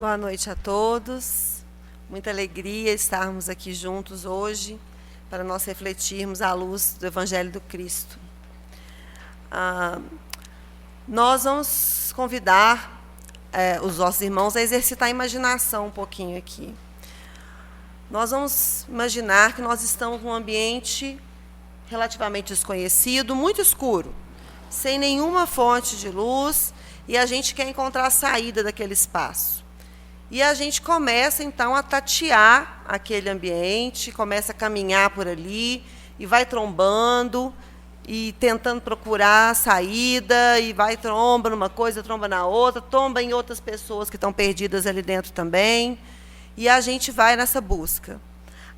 Boa noite a todos. Muita alegria estarmos aqui juntos hoje para nós refletirmos à luz do Evangelho do Cristo. Nós vamos convidar os nossos irmãos a exercitar a imaginação um pouquinho aqui. Nós vamos imaginar que nós estamos num ambiente relativamente desconhecido, muito escuro, sem nenhuma fonte de luz, e a gente quer encontrar a saída daquele espaço. E a gente começa, então, a tatear aquele ambiente, começa a caminhar por ali, e vai trombando, e tentando procurar a saída, e vai tromba numa coisa, tromba na outra, tromba em outras pessoas que estão perdidas ali dentro também, e a gente vai nessa busca.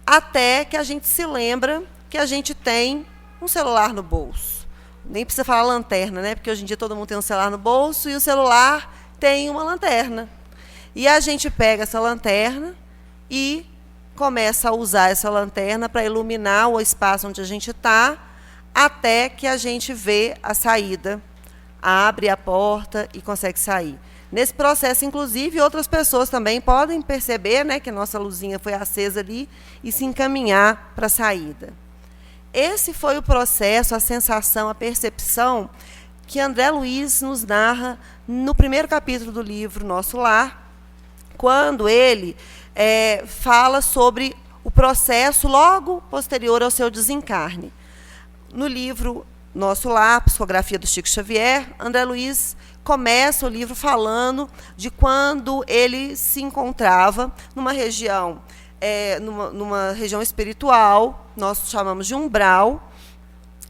Até que a gente se lembra que a gente tem um celular no bolso. Nem precisa falar lanterna, né? Porque hoje em dia todo mundo tem um celular no bolso, e o celular tem uma lanterna. E a gente pega essa lanterna e começa a usar essa lanterna para iluminar o espaço onde a gente está, até que a gente vê a saída, abre a porta e consegue sair. Nesse processo, inclusive, outras pessoas também podem perceber, né, que a nossa luzinha foi acesa ali e se encaminhar para a saída. Esse foi o processo, a sensação, a percepção que André Luiz nos narra no primeiro capítulo do livro Nosso Lar, quando ele fala sobre o processo logo posterior ao seu desencarne. No livro Nosso Lar, Psicografia do Chico Xavier, André Luiz começa o livro falando de quando ele se encontrava numa região, numa região espiritual, nós chamamos de umbral,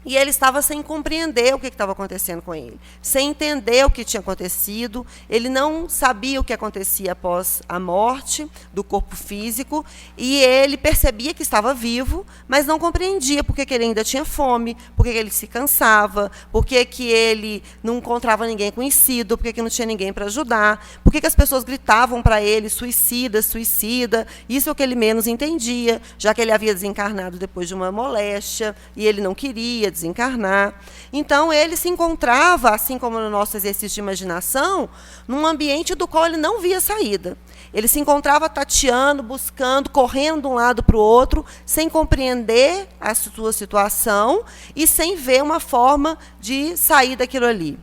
e ele estava sem compreender o que estava acontecendo com ele, sem entender o que tinha acontecido. Ele não sabia o que acontecia após a morte do corpo físico, e ele percebia que estava vivo, mas não compreendia por que ele ainda tinha fome, por que ele se cansava, por que ele não encontrava ninguém conhecido, por que não tinha ninguém para ajudar, por que as pessoas gritavam para ele, suicida, suicida. Isso é o que ele menos entendia, já que ele havia desencarnado depois de uma moléstia, e ele não queria desencarnar. Então, ele se encontrava, assim como no nosso exercício de imaginação, num ambiente do qual ele não via saída. Ele se encontrava tateando, buscando, correndo de um lado para o outro, sem compreender a sua situação e sem ver uma forma de sair daquilo ali.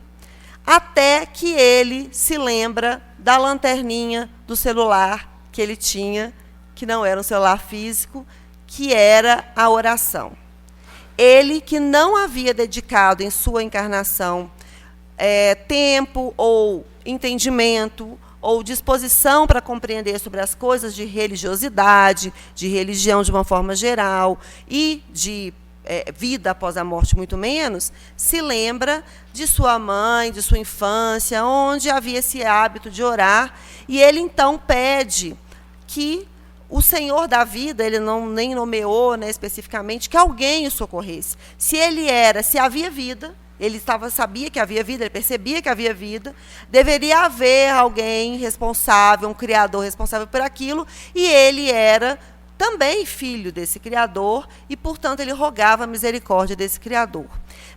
Até que ele se lembra da lanterninha do celular que ele tinha, que não era um celular físico, que era a oração. Ele, que não havia dedicado em sua encarnação tempo ou entendimento ou disposição para compreender sobre as coisas de religiosidade, de religião de uma forma geral e de vida após a morte muito menos, se lembra de sua mãe, de sua infância, onde havia esse hábito de orar, e ele então pede que o Senhor da vida, ele nem nomeou, né, especificamente, que alguém o socorresse. Se havia vida, ele sabia que havia vida, ele percebia que havia vida, deveria haver alguém responsável, um Criador responsável por aquilo, e ele era também filho desse Criador, e, portanto, ele rogava a misericórdia desse Criador.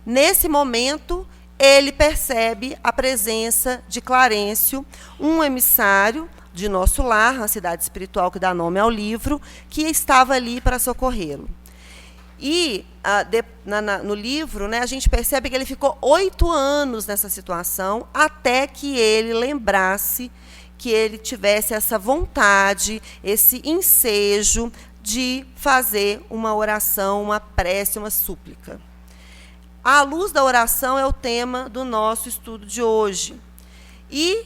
Nesse momento, ele percebe a presença de Clarencio, um emissário de Nosso Lar, a cidade espiritual que dá nome ao livro, que estava ali para socorrê-lo. E no livro, né, a gente percebe que ele ficou 8 anos nessa situação, até que ele lembrasse, que ele tivesse essa vontade, esse ensejo de fazer uma oração, uma prece, uma súplica. A luz da oração é o tema do nosso estudo de hoje. E,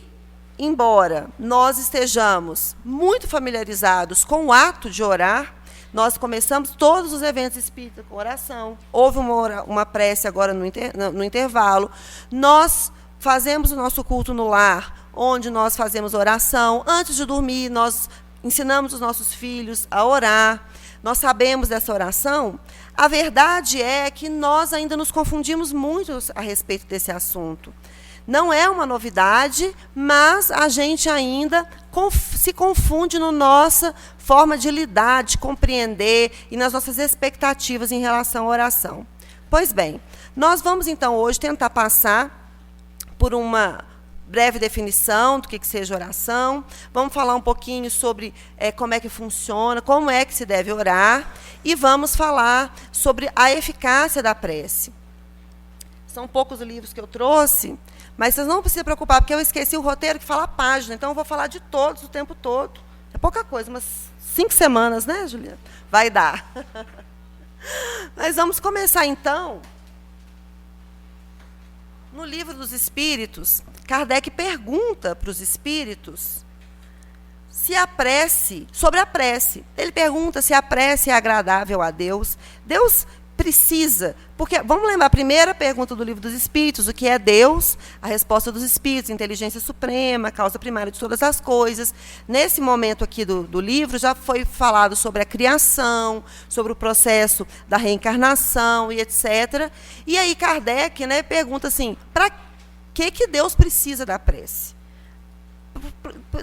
embora nós estejamos muito familiarizados com o ato de orar, nós começamos todos os eventos espíritas com oração. Houve uma prece agora no intervalo. Nós fazemos o nosso culto no lar, onde nós fazemos oração. Antes de dormir, nós ensinamos os nossos filhos a orar. Nós sabemos dessa oração. A verdade é que nós ainda nos confundimos muito a respeito desse assunto. Não é uma novidade, mas a gente ainda se confunde na nossa forma de lidar, de compreender e nas nossas expectativas em relação à oração. Pois bem, nós vamos então hoje tentar passar por uma breve definição do que seja oração. Vamos falar um pouquinho sobre como é que funciona, como é que se deve orar. E vamos falar sobre a eficácia da prece. São poucos os livros que eu trouxe, mas vocês não precisam se preocupar, porque eu esqueci o roteiro que fala a página. Então, eu vou falar de todos o tempo todo. É pouca coisa, umas 5 semanas, né, Juliana? Vai dar. Mas vamos começar, então. No Livro dos Espíritos, Kardec pergunta para os espíritos se a prece, sobre a prece. Ele pergunta se a prece é agradável a Deus. Deus precisa, porque, vamos lembrar a primeira pergunta do Livro dos Espíritos, o que é Deus? A resposta dos Espíritos, inteligência suprema, causa primária de todas as coisas. Nesse momento aqui do livro, já foi falado sobre a criação, sobre o processo da reencarnação e etc. E aí Kardec, né, pergunta assim, para que Deus precisa da prece?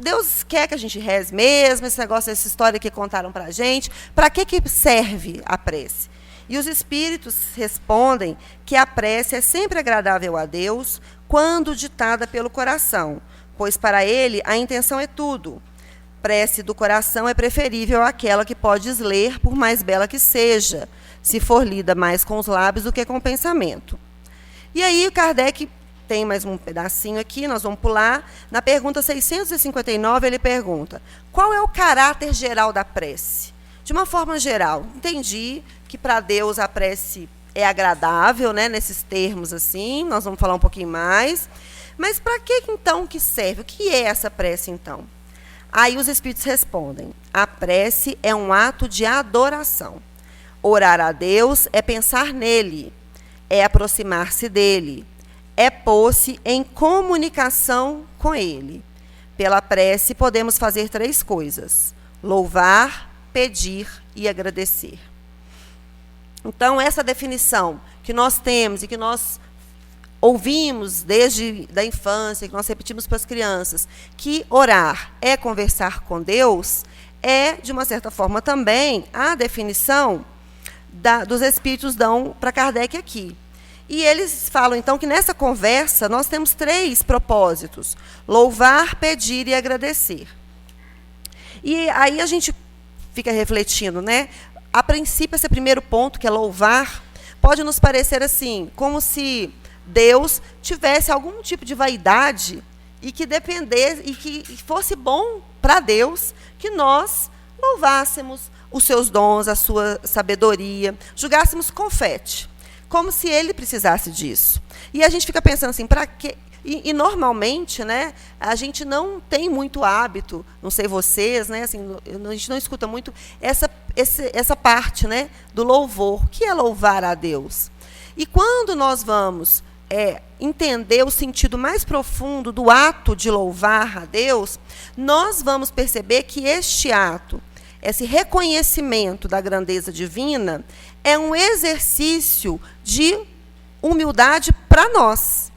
Deus quer que a gente reze mesmo, esse negócio, essa história que contaram para a gente, para que serve a prece? E os espíritos respondem que a prece é sempre agradável a Deus quando ditada pelo coração, pois para ele a intenção é tudo. Prece do coração é preferível àquela que podes ler, por mais bela que seja, se for lida mais com os lábios do que com o pensamento. E aí o Kardec tem mais um pedacinho aqui, nós vamos pular. Na pergunta 659, ele pergunta, qual é o caráter geral da prece? De uma forma geral, entendi que para Deus a prece é agradável, né, nesses termos assim, nós vamos falar um pouquinho mais. Mas para que então que serve? O que é essa prece então? Aí os espíritos respondem, a prece é um ato de adoração. Orar a Deus é pensar nele, é aproximar-se dele, é pôr-se em comunicação com ele. Pela prece podemos fazer 3 coisas, louvar, pedir e agradecer. Então, essa definição que nós temos e que nós ouvimos desde a infância, que nós repetimos para as crianças, que orar é conversar com Deus, é, de uma certa forma, também a definição dos espíritos dão para Kardec aqui. E eles falam, então, que nessa conversa nós temos 3 propósitos, louvar, pedir e agradecer. E aí a gente fica refletindo, né? A princípio, esse primeiro ponto, que é louvar, pode nos parecer assim, como se Deus tivesse algum tipo de vaidade e que dependesse, e que fosse bom para Deus que nós louvássemos os seus dons, a sua sabedoria, jogássemos confete, como se ele precisasse disso. E a gente fica pensando assim, para quê? E normalmente, né, a gente não tem muito hábito, não sei vocês, né, assim, a gente não escuta muito essa parte, né, do louvor. O que é louvar a Deus? E quando nós vamos entender o sentido mais profundo do ato de louvar a Deus, nós vamos perceber que este ato, esse reconhecimento da grandeza divina, é um exercício de humildade para nós.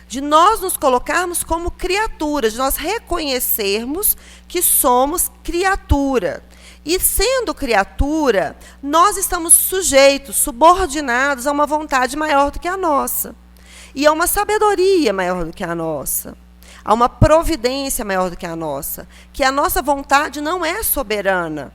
De nós nos colocarmos como criaturas, de nós reconhecermos que somos criatura. E, sendo criatura, nós estamos sujeitos, subordinados a uma vontade maior do que a nossa. E a uma sabedoria maior do que a nossa. A uma providência maior do que a nossa. Que a nossa vontade não é soberana.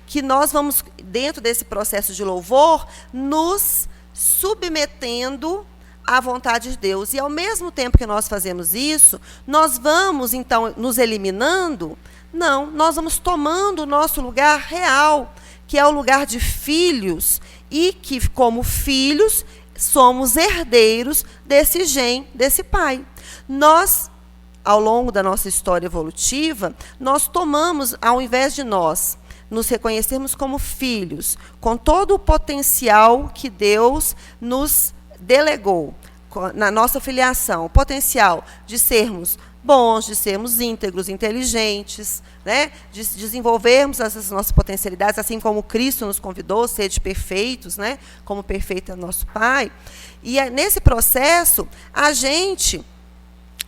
Que nós vamos, dentro desse processo de louvor, nos submetendo à vontade de Deus. E, ao mesmo tempo que nós fazemos isso, nós vamos, então, nos eliminando? Não, nós vamos tomando o nosso lugar real, que é o lugar de filhos, e que, como filhos, somos herdeiros desse gen, desse pai. Nós, ao longo da nossa história evolutiva, nós tomamos, ao invés de nós nos reconhecermos como filhos, com todo o potencial que Deus nos delegou na nossa filiação, o potencial de sermos bons, de sermos íntegros, inteligentes, né? De desenvolvermos essas nossas potencialidades, assim como Cristo nos convidou, sede perfeitos, né? Como perfeito é nosso Pai. E nesse processo, a gente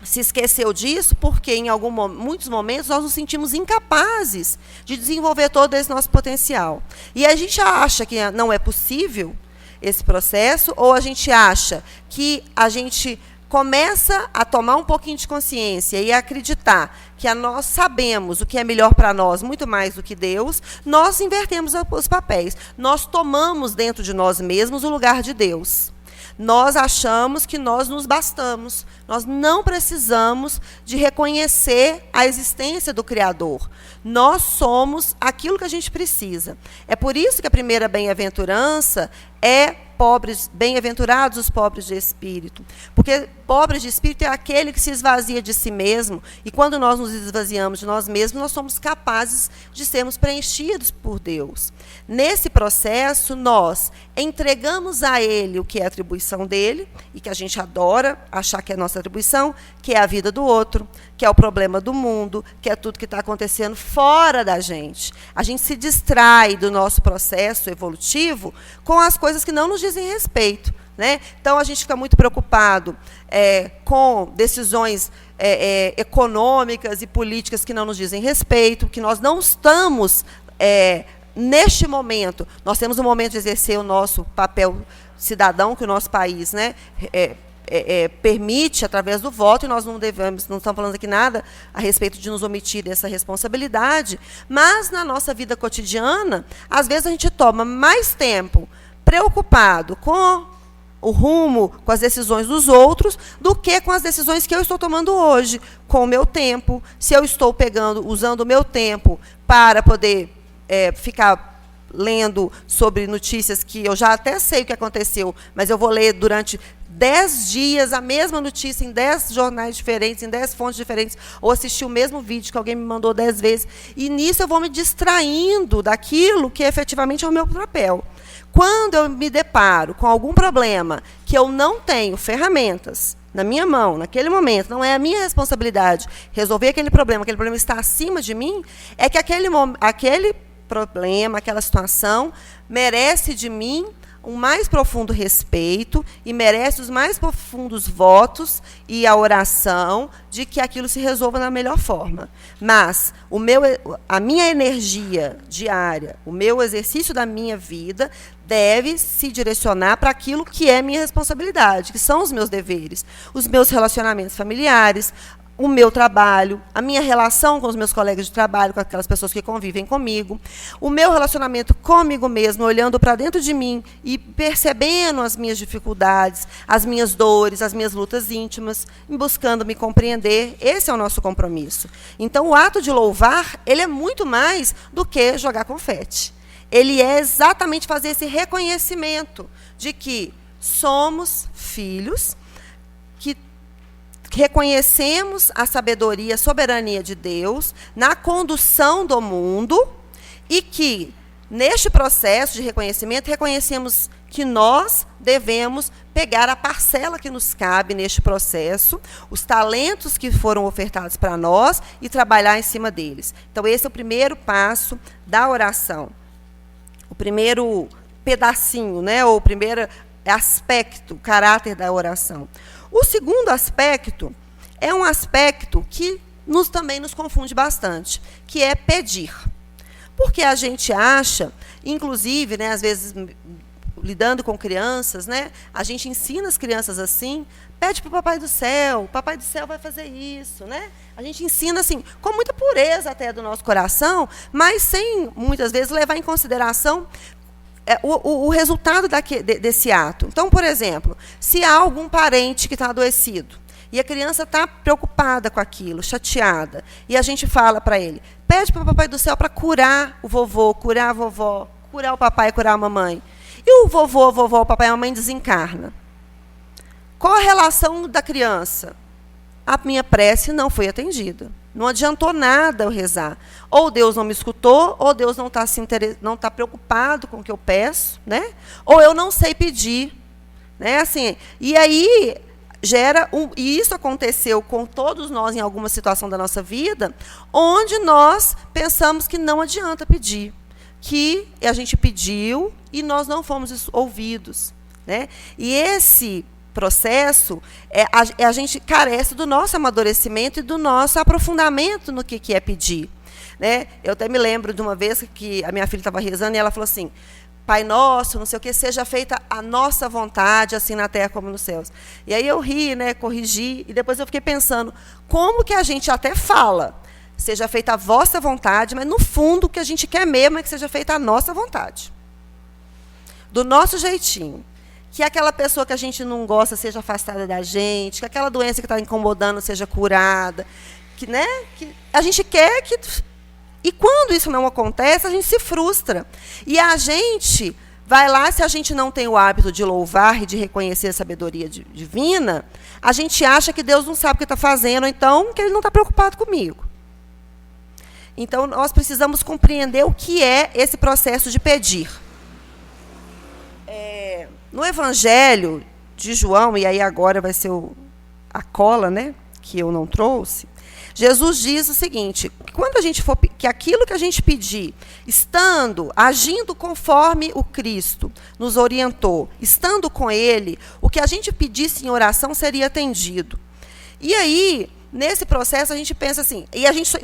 se esqueceu disso porque, em muitos momentos, nós nos sentimos incapazes de desenvolver todo esse nosso potencial. E a gente acha que não é possível esse processo, ou a gente acha que a gente começa a tomar um pouquinho de consciência e a acreditar que nós sabemos o que é melhor para nós, muito mais do que Deus, nós invertemos os papéis. Nós tomamos dentro de nós mesmos o lugar de Deus. Nós achamos que nós nos bastamos. Nós não precisamos de reconhecer a existência do Criador. Nós somos aquilo que a gente precisa. É por isso que a primeira bem-aventurança é pobres, bem-aventurados os pobres de espírito. Porque pobre de espírito é aquele que se esvazia de si mesmo, e quando nós nos esvaziamos de nós mesmos, nós somos capazes de sermos preenchidos por Deus. Nesse processo, nós entregamos a Ele o que é atribuição dele, e que a gente adora achar que é nossa atribuição, que é a vida do outro, que é o problema do mundo, que é tudo que está acontecendo fora da gente. A gente se distrai do nosso processo evolutivo com as coisas que não nos dizem respeito, né? Então, a gente fica muito preocupado com decisões econômicas e políticas que não nos dizem respeito, que nós não estamos, neste momento, nós temos um momento de exercer o nosso papel cidadão, que o nosso país, né, permite através do voto, e nós não devemos, não estamos falando aqui nada a respeito de nos omitir dessa responsabilidade, mas na nossa vida cotidiana, às vezes a gente toma mais tempo preocupado com o rumo, com as decisões dos outros, do que com as decisões que eu estou tomando hoje, com o meu tempo, se eu estou usando o meu tempo para poder ficar lendo sobre notícias que eu já até sei o que aconteceu, mas eu vou ler durante 10 dias a mesma notícia em 10 jornais diferentes, em 10 fontes diferentes, ou assistir o mesmo vídeo que alguém me mandou 10 vezes, e nisso eu vou me distraindo daquilo que efetivamente é o meu papel. Quando eu me deparo com algum problema que eu não tenho ferramentas na minha mão, naquele momento, não é a minha responsabilidade resolver aquele problema está acima de mim, é que aquele problema, aquela situação, merece de mim um mais profundo respeito e merece os mais profundos votos e a oração de que aquilo se resolva da melhor forma. Mas a minha energia diária, o meu exercício da minha vida deve se direcionar para aquilo que é minha responsabilidade, que são os meus deveres, os meus relacionamentos familiares, o meu trabalho, a minha relação com os meus colegas de trabalho, com aquelas pessoas que convivem comigo, o meu relacionamento comigo mesmo, olhando para dentro de mim e percebendo as minhas dificuldades, as minhas dores, as minhas lutas íntimas, buscando me compreender. Esse é o nosso compromisso. Então, o ato de louvar, ele é muito mais do que jogar confete. Ele é exatamente fazer esse reconhecimento de que somos filhos, que reconhecemos a sabedoria, a soberania de Deus na condução do mundo e que, neste processo de reconhecimento, reconhecemos que nós devemos pegar a parcela que nos cabe neste processo, os talentos que foram ofertados para nós e trabalhar em cima deles. Então, esse é o primeiro passo da oração. O primeiro pedacinho, né, ou o primeiro aspecto, caráter da oração. O segundo aspecto é um aspecto que também nos confunde bastante, que é pedir. Porque a gente acha, inclusive, né, às vezes, lidando com crianças, né, a gente ensina as crianças assim, pede para o Papai do Céu vai fazer isso. Né? A gente ensina assim, com muita pureza até do nosso coração, mas sem, muitas vezes, levar em consideração o resultado desse ato. Então, por exemplo, se há algum parente que está adoecido e a criança está preocupada com aquilo, chateada, e a gente fala para ele, pede para o Papai do Céu para curar o vovô, curar a vovó, curar o papai, curar a mamãe. E o vovô, a vovó, o papai e a mamãe desencarna. Qual a relação da criança? A minha prece não foi atendida. Não adiantou nada eu rezar. Ou Deus não me escutou, ou Deus não está preocupado com o que eu peço, né? Ou eu não sei pedir. Né? Assim, e aí e isso aconteceu com todos nós em alguma situação da nossa vida, onde nós pensamos que não adianta pedir. Que a gente pediu e nós não fomos ouvidos. Né? E esse processo, a gente carece do nosso amadurecimento e do nosso aprofundamento no que é pedir. Né? Eu até me lembro de uma vez que a minha filha estava rezando e ela falou assim, Pai nosso, não sei o que, seja feita a nossa vontade, assim na terra como nos céus. E aí eu ri, né, corrigi, e depois eu fiquei pensando, como que a gente até fala, seja feita a vossa vontade, mas no fundo o que a gente quer mesmo é que seja feita a nossa vontade. Do nosso jeitinho. Que aquela pessoa que a gente não gosta seja afastada da gente, que aquela doença que está incomodando seja curada, que, né, que a gente quer que... E quando isso não acontece, a gente se frustra. E a gente vai lá, se a gente não tem o hábito de louvar e de reconhecer a sabedoria divina, a gente acha que Deus não sabe o que está fazendo, ou então que Ele não está preocupado comigo. Então, nós precisamos compreender o que é esse processo de pedir. No Evangelho de João, e aí agora vai ser a cola, né, que eu não trouxe, Jesus diz o seguinte, que quando a gente for, que aquilo que a gente pedir, estando, agindo conforme o Cristo nos orientou, estando com Ele, o que a gente pedisse em oração seria atendido. E aí, nesse processo, a gente pensa assim, e a gente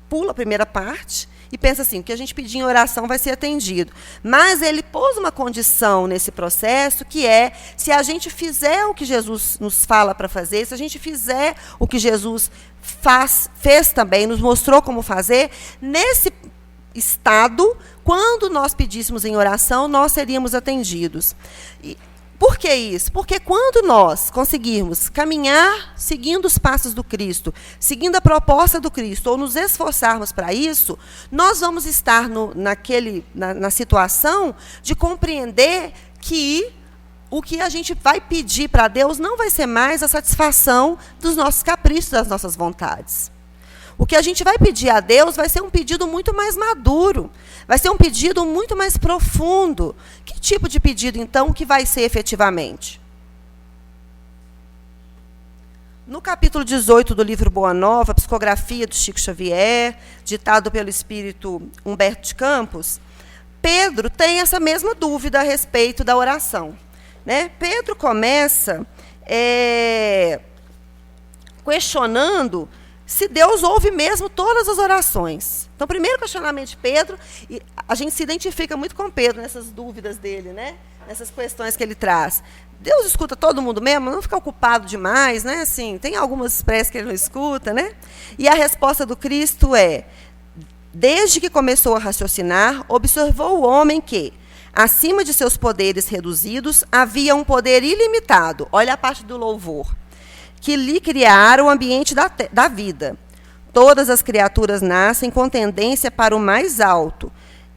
pula a primeira parte, e pensa assim, o que a gente pedir em oração vai ser atendido. Mas ele pôs uma condição nesse processo, que é, se a gente fizer o que Jesus nos fala para fazer, se a gente fizer o que Jesus fez também, nos mostrou como fazer, nesse estado, quando nós pedíssemos em oração, nós seríamos atendidos. Por que isso? Porque quando nós conseguirmos caminhar seguindo os passos do Cristo, seguindo a proposta do Cristo, ou nos esforçarmos para isso, nós vamos estar na situação de compreender que o que a gente vai pedir para Deus não vai ser mais a satisfação dos nossos caprichos, das nossas vontades. O que a gente vai pedir a Deus vai ser um pedido muito mais maduro, vai ser um pedido muito mais profundo. Que tipo de pedido, então, que vai ser efetivamente? No capítulo 18 do livro Boa Nova, psicografia do Chico Xavier, ditado pelo espírito Humberto de Campos, Pedro tem essa mesma dúvida a respeito da oração. Né? Pedro começa questionando se Deus ouve mesmo todas as orações. Então, o primeiro questionamento de Pedro, e a gente se identifica muito com Pedro nessas dúvidas dele, né? Nessas questões que ele traz. Deus escuta todo mundo mesmo? Não fica ocupado demais, né? Assim, tem algumas preces que ele não escuta, né? E a resposta do Cristo é, desde que começou a raciocinar, observou o homem que, acima de seus poderes reduzidos, havia um poder ilimitado. Olha a parte do louvor. Que lhe criara o ambiente da vida. Todas as criaturas nascem com tendência para o mais alto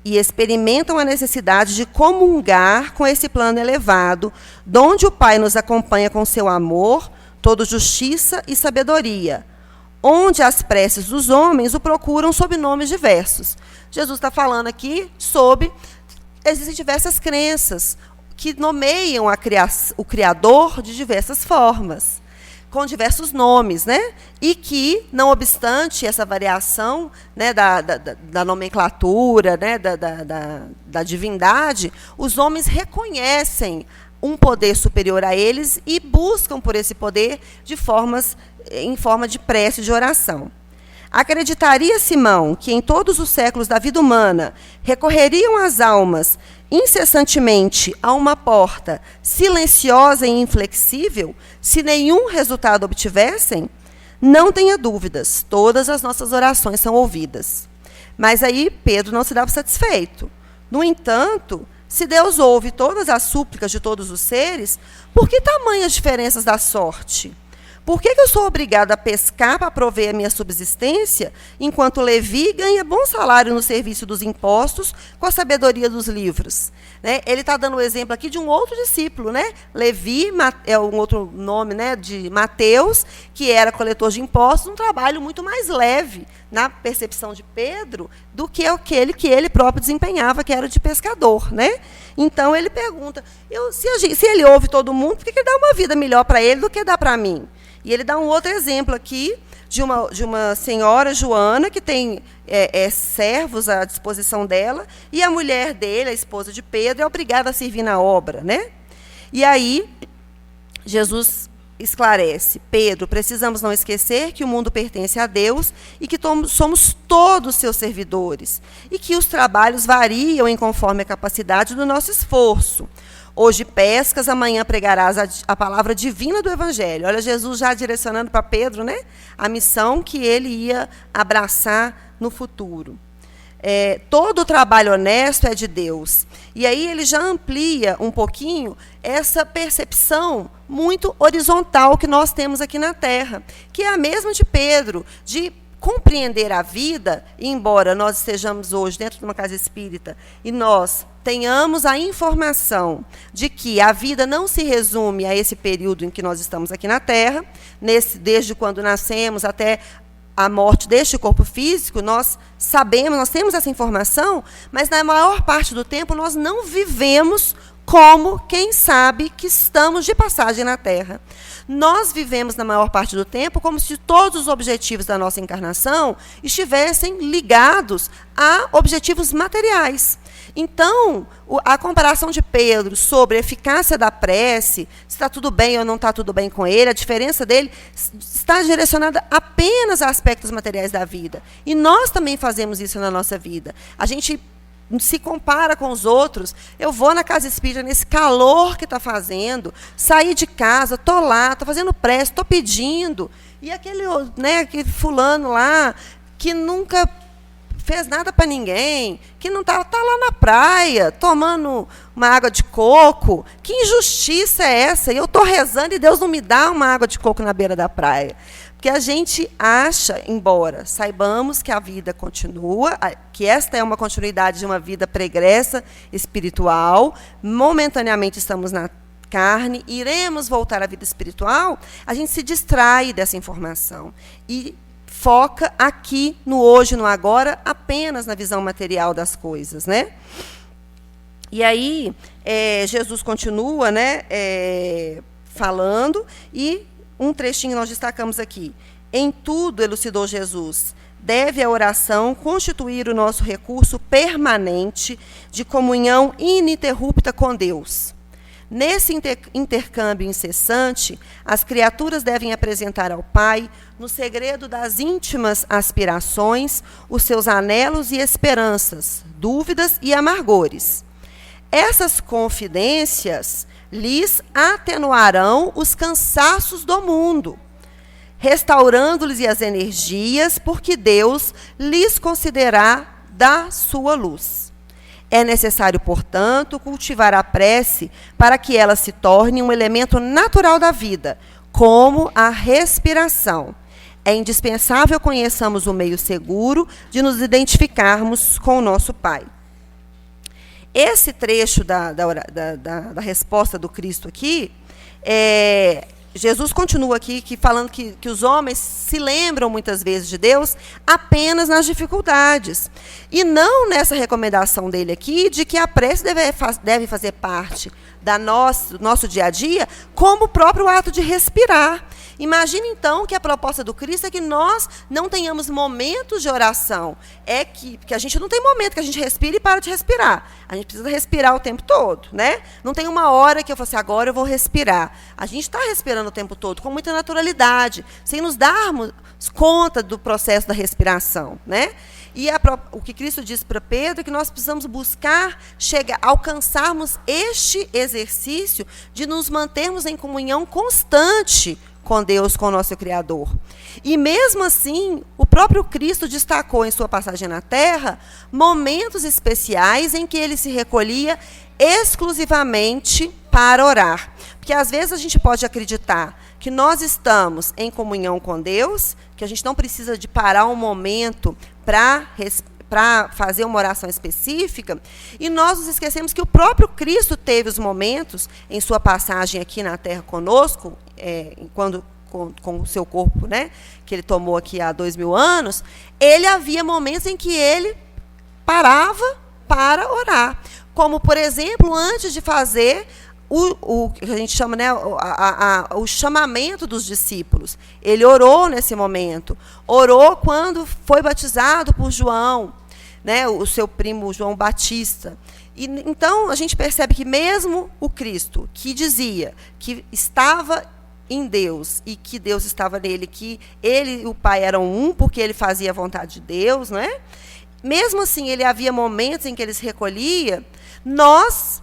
e experimentam a necessidade de comungar com esse plano elevado, donde o Pai nos acompanha com seu amor, toda justiça e sabedoria, onde as preces dos homens o procuram sob nomes diversos. Jesus está falando aqui sobre... Existem diversas crenças que nomeiam o Criador de diversas formas, com diversos nomes, né? E que, não obstante essa variação, né, da nomenclatura, né, da divindade, os homens reconhecem um poder superior a eles e buscam por esse poder em forma de prece de oração. Acreditaria Simão que em todos os séculos da vida humana recorreriam as almas incessantemente a uma porta silenciosa e inflexível, se nenhum resultado obtivessem? Não tenha dúvidas, todas as nossas orações são ouvidas. Mas aí Pedro não se dava satisfeito. No entanto, se Deus ouve todas as súplicas de todos os seres, por que tamanhas diferenças da sorte? Por que eu sou obrigado a pescar para prover a minha subsistência, enquanto Levi ganha bom salário no serviço dos impostos com a sabedoria dos livros? Né? Ele está dando o exemplo aqui de um outro discípulo. Né? Levi é um outro nome, né, de Mateus, que era coletor de impostos, um trabalho muito mais leve, na percepção de Pedro, do que aquele que ele próprio desempenhava, que era de pescador. Né? Então, ele pergunta, se ele ouve todo mundo, por que ele dá uma vida melhor para ele do que dá para mim? E ele dá um outro exemplo aqui de uma senhora, Joana, que tem servos à disposição dela, e a mulher dele, a esposa de Pedro, é obrigada a servir na obra. Né? E aí, Jesus esclarece: Pedro, precisamos não esquecer que o mundo pertence a Deus e que somos todos seus servidores, e que os trabalhos variam em conforme a capacidade do nosso esforço. Hoje pescas, amanhã pregarás a palavra divina do Evangelho. Olha, Jesus já direcionando para Pedro, né, a missão que ele ia abraçar no futuro. Todo o trabalho honesto é de Deus. E aí ele já amplia um pouquinho essa percepção muito horizontal que nós temos aqui na Terra, que é a mesma de Pedro, de compreender a vida, e embora nós estejamos hoje dentro de uma casa espírita e nós tenhamos a informação de que a vida não se resume a esse período em que nós estamos aqui na Terra, desde quando nascemos até a morte deste corpo físico, nós sabemos, nós temos essa informação, mas na maior parte do tempo nós não vivemos como quem sabe que estamos de passagem na Terra. Nós vivemos, na maior parte do tempo, como se todos os objetivos da nossa encarnação estivessem ligados a objetivos materiais. Então, a comparação de Pedro sobre a eficácia da prece, se está tudo bem ou não está tudo bem com ele, a diferença dele está direcionada apenas a aspectos materiais da vida. E nós também fazemos isso na nossa vida. A gente se compara com os outros. Eu vou na casa espírita nesse calor que está fazendo, saí de casa, estou lá, estou fazendo prece, estou pedindo. E aquele fulano lá, que nunca fez nada para ninguém, que não está lá na praia, tomando uma água de coco. Que injustiça é essa? E eu estou rezando e Deus não me dá uma água de coco na beira da praia. Porque a gente acha, embora saibamos que a vida continua, que esta é uma continuidade de uma vida pregressa espiritual, momentaneamente estamos na carne, iremos voltar à vida espiritual, a gente se distrai dessa informação e foca aqui no hoje, no agora, apenas na visão material das coisas, né? E aí, Jesus continua, né, falando, e um trechinho nós destacamos aqui. Em tudo, elucidou Jesus, deve a oração constituir o nosso recurso permanente de comunhão ininterrupta com Deus. Nesse intercâmbio incessante, as criaturas devem apresentar ao Pai, no segredo das íntimas aspirações, os seus anelos e esperanças, dúvidas e amargores. Essas confidências lhes atenuarão os cansaços do mundo, restaurando-lhes as energias, porque Deus lhes concederá da sua luz. É necessário, portanto, cultivar a prece para que ela se torne um elemento natural da vida, como a respiração. É indispensável conheçamos o meio seguro de nos identificarmos com o nosso Pai. Esse trecho da resposta do Cristo aqui, Jesus continua aqui falando que os homens se lembram muitas vezes de Deus apenas nas dificuldades. E não nessa recomendação dele aqui de que a prece deve fazer parte do nosso dia a dia, como o próprio ato de respirar. Imagine, então, que a proposta do Cristo é que nós não tenhamos momentos de oração. Porque a gente não tem momento que a gente respira e para de respirar. A gente precisa respirar o tempo todo, né? Não tem uma hora que eu falo assim, agora eu vou respirar. A gente está respirando o tempo todo, com muita naturalidade, sem nos darmos conta do processo da respiração, né? E o que Cristo disse para Pedro é que nós precisamos buscar alcançarmos este exercício de nos mantermos em comunhão constante com Deus, com o nosso Criador. E mesmo assim, o próprio Cristo destacou em sua passagem na Terra momentos especiais em que ele se recolhia exclusivamente para orar. Porque às vezes a gente pode acreditar que nós estamos em comunhão com Deus, que a gente não precisa de parar um momento para fazer uma oração específica, e nós nos esquecemos que o próprio Cristo teve os momentos, em sua passagem aqui na Terra conosco, com o seu corpo, né, que ele tomou aqui há 2000 anos, ele havia momentos em que ele parava para orar. Como, por exemplo, antes de fazer o que a gente chama, né, o chamamento dos discípulos. Ele orou nesse momento. Orou quando foi batizado por João, né, o seu primo João Batista. E, então, a gente percebe que mesmo o Cristo, que dizia que estava em Deus e que Deus estava nele, que ele e o Pai eram um, porque ele fazia a vontade de Deus, não é? Mesmo assim, ele havia momentos em que ele se recolhia. Nós,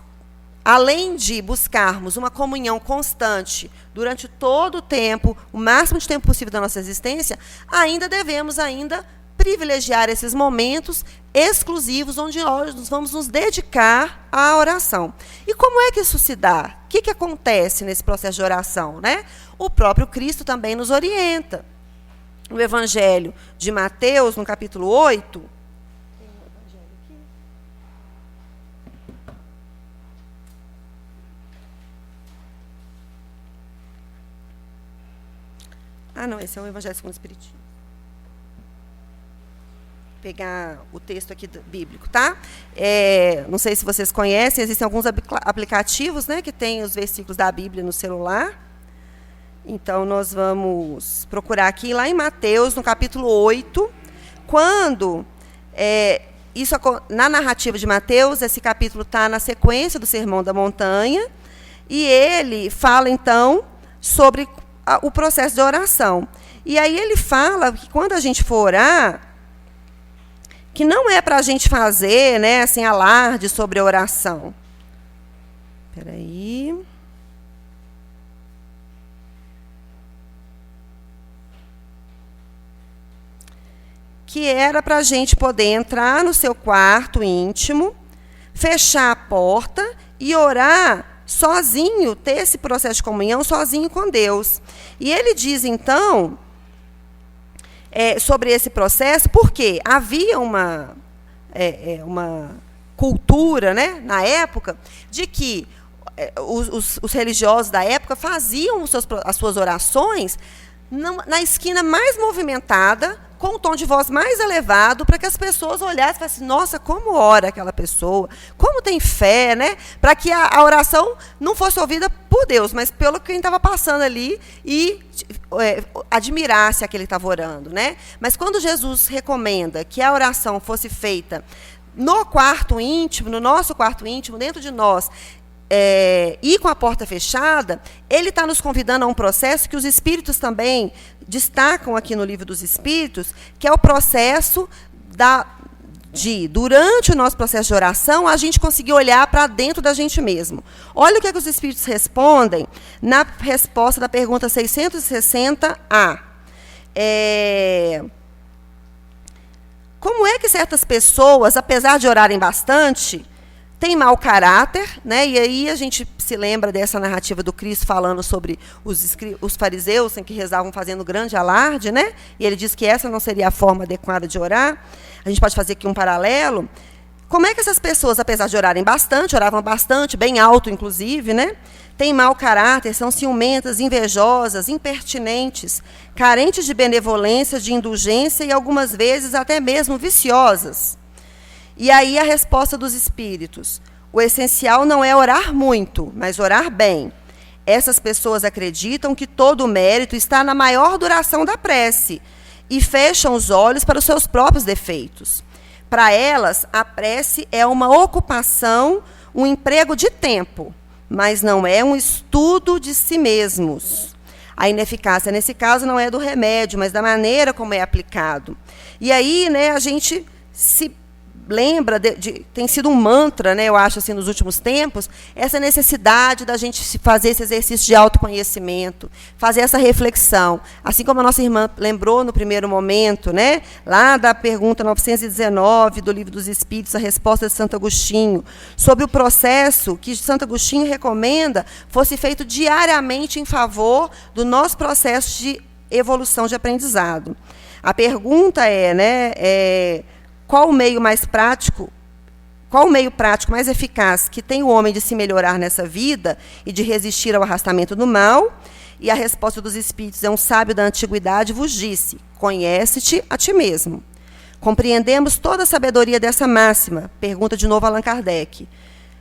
além de buscarmos uma comunhão constante durante todo o tempo, o máximo de tempo possível da nossa existência, ainda devemos privilegiar esses momentos exclusivos onde nós vamos nos dedicar à oração. E como é que isso se dá? O que acontece nesse processo de oração, né? O próprio Cristo também nos orienta. No Evangelho de Mateus, no capítulo 8, não, esse é o Evangelho segundo o Espiritismo. Vou pegar o texto aqui bíblico, tá? Não sei se vocês conhecem, existem alguns aplicativos, né, que têm os versículos da Bíblia no celular. Então, nós vamos procurar aqui, lá em Mateus, no capítulo 8, quando, na narrativa de Mateus, esse capítulo está na sequência do Sermão da Montanha, e ele fala, então, sobre o processo de oração. E aí ele fala que quando a gente for orar, que não é para a gente fazer, né, assim, alarde sobre a oração. Espera aí. Que era para a gente poder entrar no seu quarto íntimo, fechar a porta e orar sozinho, ter esse processo de comunhão sozinho com Deus. E ele diz, então, sobre esse processo, porque havia uma cultura, né, na época, de que os religiosos da época faziam as suas orações na esquina mais movimentada, com um tom de voz mais elevado, para que as pessoas olhassem e falassem, nossa, como ora aquela pessoa, como tem fé, né? Para que a oração não fosse ouvida por Deus, mas pelo que quem estava passando ali e admirasse aquele que estava orando, né? Mas quando Jesus recomenda que a oração fosse feita no quarto íntimo, no nosso quarto íntimo, dentro de nós, e com a porta fechada, ele está nos convidando a um processo que os espíritos também destacam aqui no Livro dos Espíritos, que é o processo durante o nosso processo de oração, a gente conseguir olhar para dentro da gente mesmo. Olha o que os espíritos respondem na resposta da pergunta 660A. Como é que certas pessoas, apesar de orarem bastante, tem mau caráter, né? E aí a gente se lembra dessa narrativa do Cristo falando sobre os fariseus que rezavam fazendo grande alarde, né? E ele diz que essa não seria a forma adequada de orar. A gente pode fazer aqui um paralelo. Como é que essas pessoas, apesar de orarem bastante, oravam bastante, bem alto inclusive, né? Têm mau caráter, são ciumentas, invejosas, impertinentes, carentes de benevolência, de indulgência e algumas vezes até mesmo viciosas. E aí a resposta dos espíritos. O essencial não é orar muito, mas orar bem. Essas pessoas acreditam que todo o mérito está na maior duração da prece e fecham os olhos para os seus próprios defeitos. Para elas, a prece é uma ocupação, um emprego de tempo, mas não é um estudo de si mesmos. A ineficácia, nesse caso, não é do remédio, mas da maneira como é aplicado. E aí, né, a gente se lembra, tem sido um mantra, né, eu acho, assim, nos últimos tempos, essa necessidade da gente fazer esse exercício de autoconhecimento, fazer essa reflexão. Assim como a nossa irmã lembrou no primeiro momento, né, lá da pergunta 919 do Livro dos Espíritos, a resposta de Santo Agostinho, sobre o processo que Santo Agostinho recomenda fosse feito diariamente em favor do nosso processo de evolução de aprendizado. A pergunta qual o meio prático mais eficaz que tem o homem de se melhorar nessa vida e de resistir ao arrastamento do mal? E a resposta dos espíritos um sábio da antiguidade vos disse: conhece-te a ti mesmo. Compreendemos toda a sabedoria dessa máxima? Pergunta de novo Allan Kardec.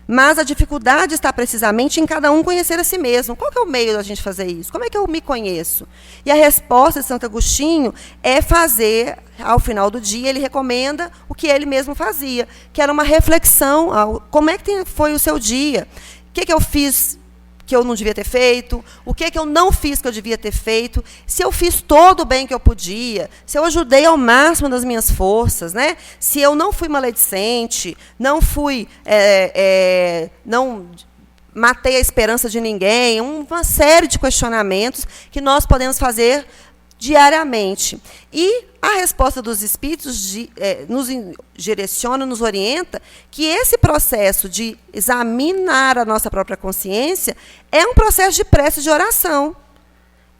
Mas a dificuldade está precisamente em cada um conhecer a si mesmo. Qual que é o meio da gente fazer isso? Como é que eu me conheço? E a resposta de Santo Agostinho é fazer, ao final do dia, ele recomenda o que ele mesmo fazia, que era uma reflexão. Como é que foi o seu dia? O que eu fiz que eu não devia ter feito, o que eu não fiz que eu devia ter feito, se eu fiz todo o bem que eu podia, se eu ajudei ao máximo das minhas forças, né? Se eu não fui maledicente, não fui, não matei a esperança de ninguém, uma série de questionamentos que nós podemos fazer diariamente. E a resposta dos Espíritos nos direciona, nos orienta, que esse processo de examinar a nossa própria consciência é um processo de prece de oração.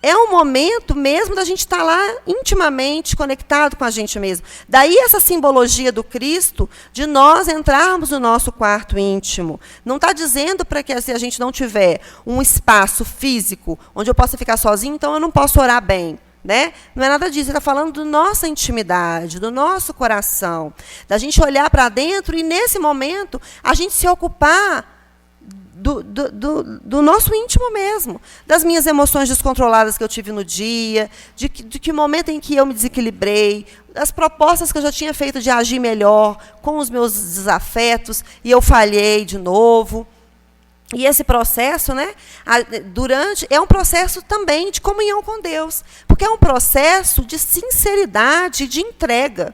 É um momento mesmo da gente estar lá intimamente conectado com a gente mesmo. Daí essa simbologia do Cristo, de nós entrarmos no nosso quarto íntimo. Não está dizendo para que se a gente não tiver um espaço físico onde eu possa ficar sozinho, então eu não posso orar bem. Né? Não é nada disso, ele está falando da nossa intimidade, do nosso coração, da gente olhar para dentro e, nesse momento, a gente se ocupar do nosso íntimo mesmo, das minhas emoções descontroladas que eu tive no dia, de que momento em que eu me desequilibrei, das propostas que eu já tinha feito de agir melhor com os meus desafetos e eu falhei de novo. E esse processo, né, é um processo também de comunhão com Deus, porque é um processo de sinceridade, de entrega.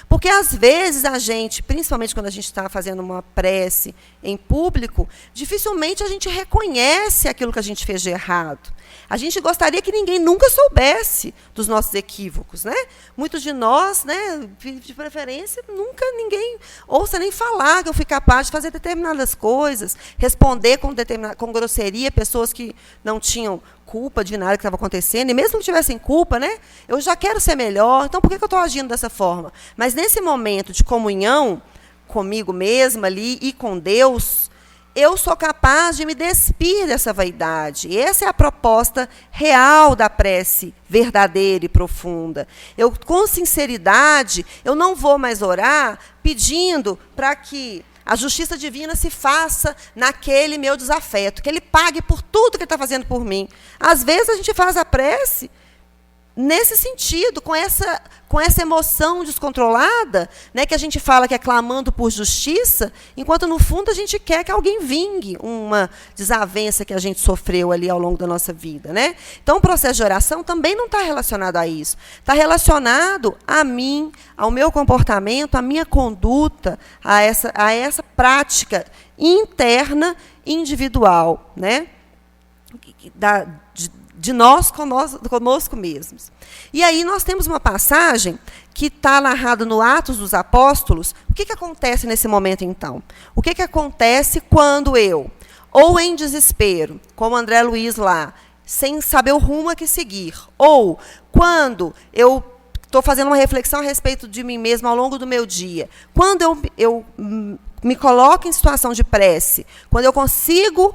Porque, às vezes, a gente, principalmente quando a gente está fazendo uma prece em público, dificilmente a gente reconhece aquilo que a gente fez de errado. A gente gostaria que ninguém nunca soubesse dos nossos equívocos. Né? Muitos de nós, né, de preferência, nunca ninguém ouça nem falar que eu fui capaz de fazer determinadas coisas, responder com grosseria pessoas que não tinham culpa de nada que estava acontecendo, e mesmo que tivessem culpa, né, eu já quero ser melhor, então por que eu estou agindo dessa forma? Mas nesse momento de comunhão comigo mesma ali e com Deus, eu sou capaz de me despir dessa vaidade. E essa é a proposta real da prece verdadeira e profunda. Eu, com sinceridade, eu não vou mais orar pedindo para que a justiça divina se faça naquele meu desafeto, que ele pague por tudo que ele está fazendo por mim. Às vezes a gente faz a prece nesse sentido, com essa emoção descontrolada, né, que a gente fala que é clamando por justiça, enquanto, no fundo, a gente quer que alguém vingue uma desavença que a gente sofreu ali ao longo da nossa vida. Né? Então, o processo de oração também não está relacionado a isso. Está relacionado a mim, ao meu comportamento, à minha conduta, a essa prática interna, individual, né? De nós conosco mesmos. E aí nós temos uma passagem que está narrada no Atos dos Apóstolos. O que acontece nesse momento, então? O que acontece quando eu, ou em desespero, como André Luiz lá, sem saber o rumo a que seguir, ou quando eu estou fazendo uma reflexão a respeito de mim mesma ao longo do meu dia, quando eu me coloco em situação de prece, quando eu consigo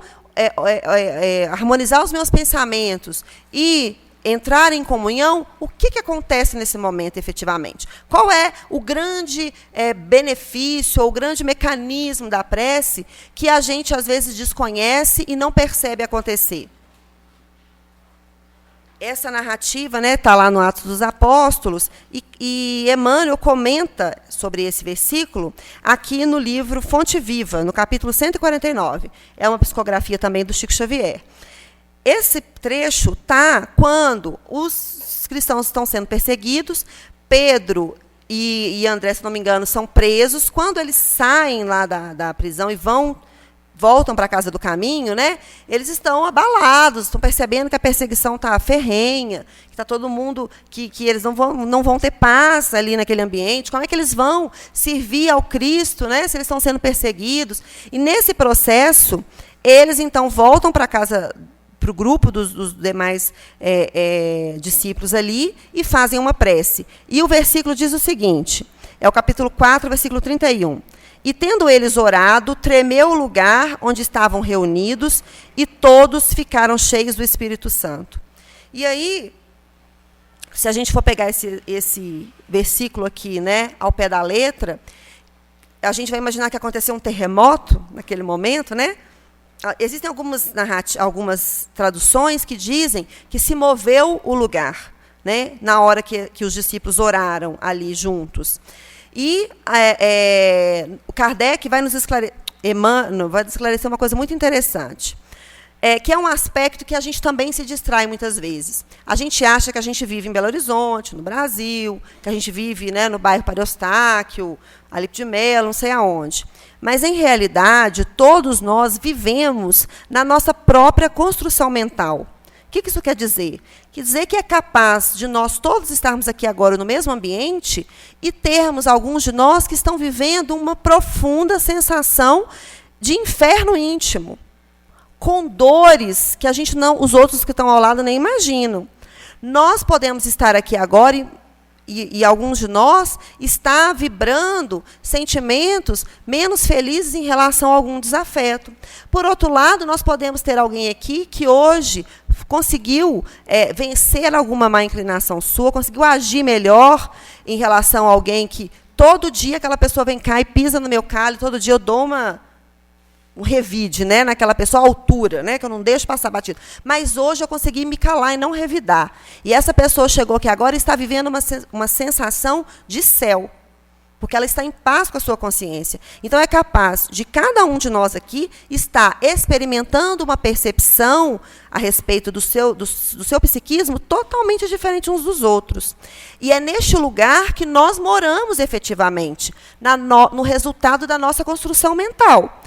harmonizar os meus pensamentos e entrar em comunhão, o que acontece nesse momento, efetivamente? Qual é o grande benefício, ou o grande mecanismo da prece que a gente, às vezes, desconhece e não percebe acontecer? Essa narrativa está lá no Atos dos Apóstolos, e Emmanuel comenta sobre esse versículo aqui no livro Fonte Viva, no capítulo 149. É uma psicografia também do Chico Xavier. Esse trecho está quando os cristãos estão sendo perseguidos, Pedro e André, se não me engano, são presos. Quando eles saem lá da prisão e voltam para a casa do caminho, né, eles estão abalados, estão percebendo que a perseguição está ferrenha, que está todo mundo, que eles não vão ter paz ali naquele ambiente. Como é que eles vão servir ao Cristo, né, se eles estão sendo perseguidos? E, nesse processo, eles, então, voltam para casa, para o grupo dos demais discípulos ali, e fazem uma prece. E o versículo diz o seguinte, é o capítulo 4, versículo 31. E, tendo eles orado, tremeu o lugar onde estavam reunidos, e todos ficaram cheios do Espírito Santo. E aí, se a gente for pegar esse versículo aqui, né, ao pé da letra, a gente vai imaginar que aconteceu um terremoto naquele momento, né? Existem algumas traduções que dizem que se moveu o lugar, né, na hora que os discípulos oraram ali juntos. E o Kardec vai nos esclarecer, Emmanuel vai esclarecer uma coisa muito interessante. que é um aspecto que a gente também se distrai muitas vezes. A gente acha que a gente vive em Belo Horizonte, no Brasil, que a gente vive, né, no bairro Padre Eustáquio, Alípio de Melo, não sei aonde. Mas, em realidade, todos nós vivemos na nossa própria construção mental. O que isso quer dizer? Quer dizer que é capaz de nós todos estarmos aqui agora no mesmo ambiente e termos alguns de nós que estão vivendo uma profunda sensação de inferno íntimo, com dores que a gente não, os outros que estão ao lado nem imaginam. Nós podemos estar aqui agora e alguns de nós está vibrando sentimentos menos felizes em relação a algum desafeto. Por outro lado, nós podemos ter alguém aqui que hoje conseguiu vencer alguma má inclinação sua, conseguiu agir melhor em relação a alguém que todo dia aquela pessoa vem cá e pisa no meu calo, todo dia eu dou um revide, né, naquela pessoa, a altura, né, que eu não deixo passar batido. Mas hoje eu consegui me calar e não revidar. E essa pessoa chegou aqui agora e está vivendo uma sensação de céu, porque ela está em paz com a sua consciência. Então, é capaz de cada um de nós aqui estar experimentando uma percepção a respeito do seu psiquismo totalmente diferente uns dos outros. E é neste lugar que nós moramos efetivamente, no resultado da nossa construção mental.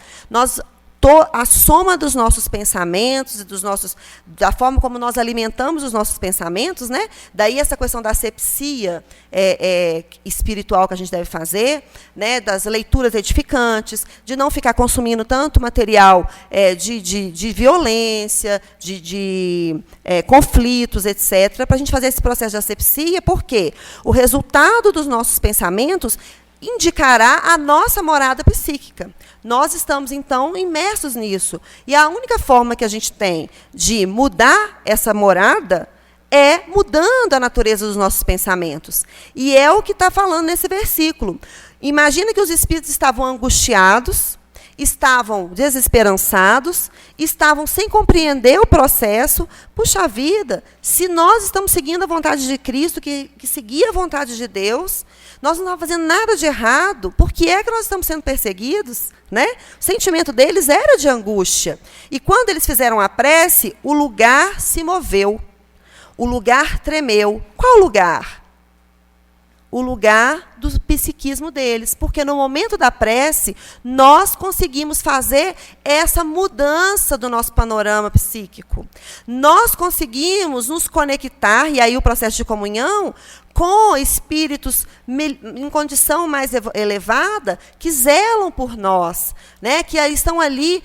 A soma dos nossos pensamentos e da forma como nós alimentamos os nossos pensamentos, né? Daí essa questão da asepsia espiritual que a gente deve fazer, né? Das leituras edificantes, de não ficar consumindo tanto material de violência, de conflitos, etc., para a gente fazer esse processo de asepsia, porque o resultado dos nossos pensamentos indicará a nossa morada psíquica. Nós estamos, então, imersos nisso. E a única forma que a gente tem de mudar essa morada é mudando a natureza dos nossos pensamentos. E é o que está falando nesse versículo. Imagina que os espíritos estavam angustiados, estavam desesperançados, estavam sem compreender o processo. Puxa vida, se nós estamos seguindo a vontade de Cristo, que seguia a vontade de Deus, nós não estamos fazendo nada de errado, por que é que nós estamos sendo perseguidos? Né? O sentimento deles era de angústia. E quando eles fizeram a prece, o lugar se moveu, o lugar tremeu. Qual lugar? O lugar do psiquismo deles, porque no momento da prece, nós conseguimos fazer essa mudança do nosso panorama psíquico. Nós conseguimos nos conectar, e aí o processo de comunhão, com espíritos em condição mais elevada, que zelam por nós, né? Que estão ali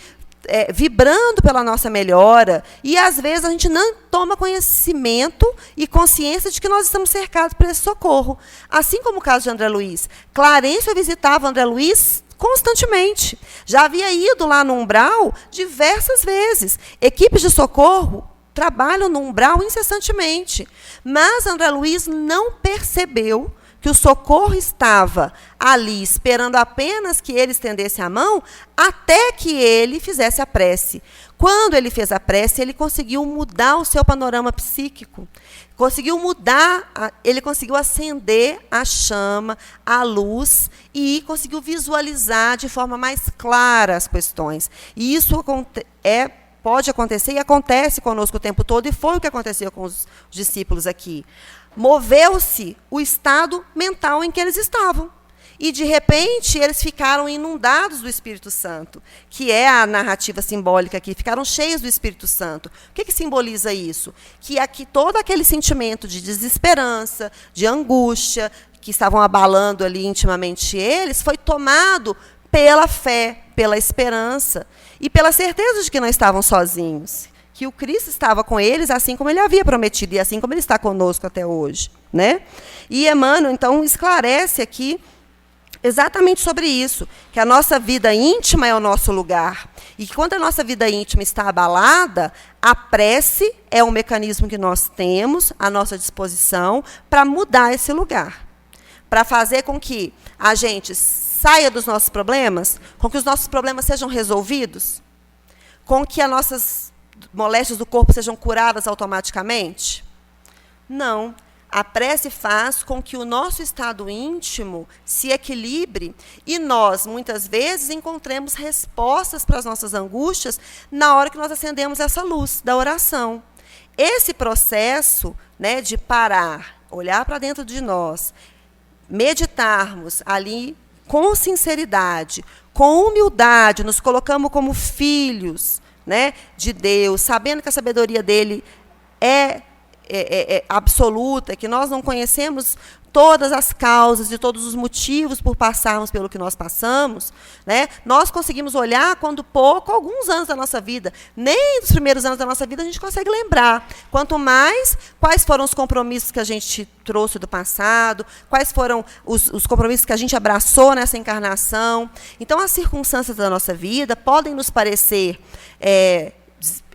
vibrando pela nossa melhora, e às vezes a gente não toma conhecimento e consciência de que nós estamos cercados por esse socorro. Assim como o caso de André Luiz. Clarencio visitava André Luiz constantemente. Já havia ido lá no umbral diversas vezes. Equipes de socorro trabalham no umbral incessantemente. Mas André Luiz não percebeu que o socorro estava ali, esperando apenas que ele estendesse a mão, até que ele fizesse a prece. Quando ele fez a prece, ele conseguiu mudar o seu panorama psíquico. Ele conseguiu acender a chama, a luz, e conseguiu visualizar de forma mais clara as questões. E isso pode acontecer e acontece conosco o tempo todo, e foi o que aconteceu com os discípulos aqui. Moveu-se o estado mental em que eles estavam. E, de repente, eles ficaram inundados do Espírito Santo, que é a narrativa simbólica aqui, ficaram cheios do Espírito Santo. O que simboliza isso? Que aqui todo aquele sentimento de desesperança, de angústia, que estavam abalando ali intimamente eles, foi tomado pela fé, pela esperança e pela certeza de que não estavam sozinhos, que o Cristo estava com eles, assim como ele havia prometido, e assim como ele está conosco até hoje. Né? E Emmanuel, então, esclarece aqui exatamente sobre isso, que a nossa vida íntima é o nosso lugar, e que quando a nossa vida íntima está abalada, a prece é um mecanismo que nós temos à nossa disposição para mudar esse lugar, para fazer com que a gente saia dos nossos problemas, com que os nossos problemas sejam resolvidos, com que as nossas moléstias do corpo sejam curadas automaticamente? Não. A prece faz com que o nosso estado íntimo se equilibre e nós, muitas vezes, encontremos respostas para as nossas angústias na hora que nós acendemos essa luz da oração. Esse processo, né, de parar, olhar para dentro de nós, meditarmos ali com sinceridade, com humildade, nos colocamos como filhos, né, de Deus, sabendo que a sabedoria dele é absoluta, que nós não conhecemos todas as causas e todos os motivos por passarmos pelo que nós passamos, né? Nós conseguimos olhar quando pouco, alguns anos da nossa vida, nem dos primeiros anos da nossa vida a gente consegue lembrar. Quanto mais, quais foram os compromissos que a gente trouxe do passado, quais foram os compromissos que a gente abraçou nessa encarnação. Então, as circunstâncias da nossa vida podem nos parecer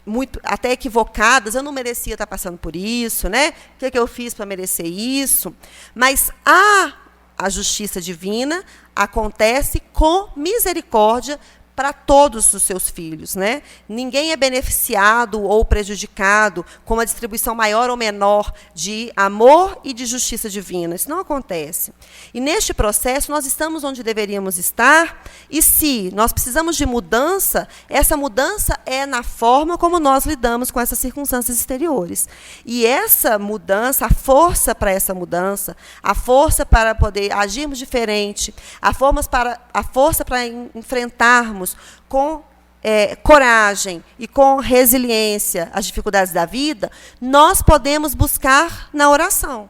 muito, até equivocadas, eu não merecia estar passando por isso, né? O que eu fiz para merecer isso? Mas a justiça divina acontece com misericórdia para todos os seus filhos, né? Ninguém é beneficiado ou prejudicado com uma distribuição maior ou menor de amor e de justiça divina. Isso não acontece. E neste processo nós estamos onde deveríamos estar, e se nós precisamos de mudança, essa mudança é na forma como nós lidamos com essas circunstâncias exteriores. E essa mudança, a força para essa mudança, a força para poder agirmos diferente, a força para enfrentarmos com coragem e com resiliência as dificuldades da vida, nós podemos buscar na oração.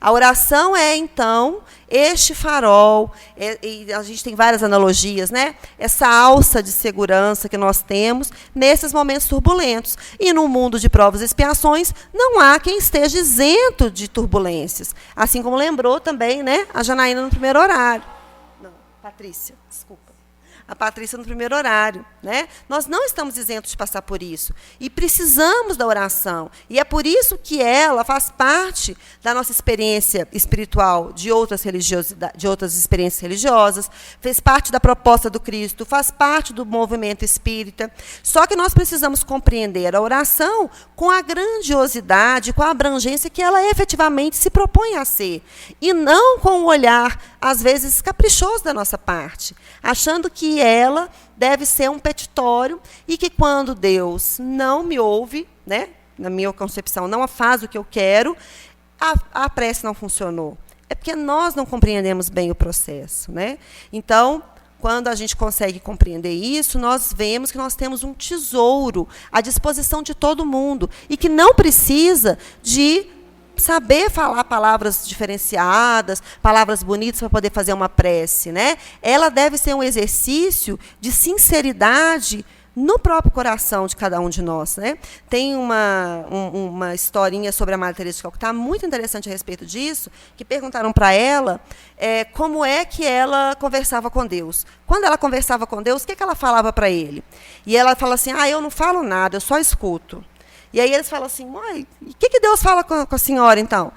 A oração é, então, este farol, e a gente tem várias analogias, né? Essa alça de segurança que nós temos nesses momentos turbulentos. E no mundo de provas e expiações, não há quem esteja isento de turbulências. Assim como lembrou também, né, a Janaína no primeiro horário. Não, Patrícia, desculpa. A Patrícia no primeiro horário, né? Nós não estamos isentos de passar por isso. E precisamos da oração. E é por isso que ela faz parte da nossa experiência espiritual, de outras experiências religiosas, fez parte da proposta do Cristo, faz parte do movimento espírita. Só que nós precisamos compreender a oração com a grandiosidade, com a abrangência que ela efetivamente se propõe a ser. E não com o olhar, às vezes, caprichoso da nossa parte, achando que ela deve ser um petitório e que quando Deus não me ouve, né, na minha concepção, não faz o que eu quero, a prece não funcionou. É porque nós não compreendemos bem o processo, né? Então, quando a gente consegue compreender isso, nós vemos que nós temos um tesouro à disposição de todo mundo e que não precisa de saber falar palavras diferenciadas, palavras bonitas para poder fazer uma prece, né? Ela deve ser um exercício de sinceridade no próprio coração de cada um de nós, né? Tem uma historinha sobre a Madre Teresa de Calcutá muito interessante a respeito disso, que perguntaram para ela como é que ela conversava com Deus. Quando ela conversava com Deus, o que ela falava para ele? E ela fala assim, eu não falo nada, eu só escuto. E aí eles falam assim, mãe, o que Deus fala com a senhora, então?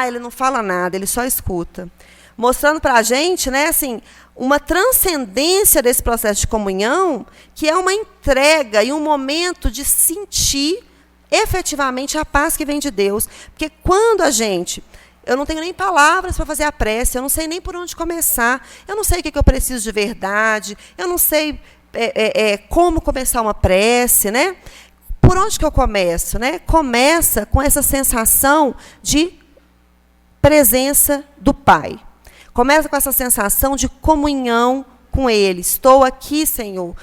Ele não fala nada, ele só escuta. Mostrando para a gente, né, assim, uma transcendência desse processo de comunhão, que é uma entrega e um momento de sentir efetivamente a paz que vem de Deus. Porque quando eu não tenho nem palavras para fazer a prece, eu não sei nem por onde começar, eu não sei o que eu preciso de verdade, eu não sei como começar uma prece, né? Por onde que eu começo, né? Começa com essa sensação de presença do Pai. Começa com essa sensação de comunhão com Ele. Estou aqui, Senhor,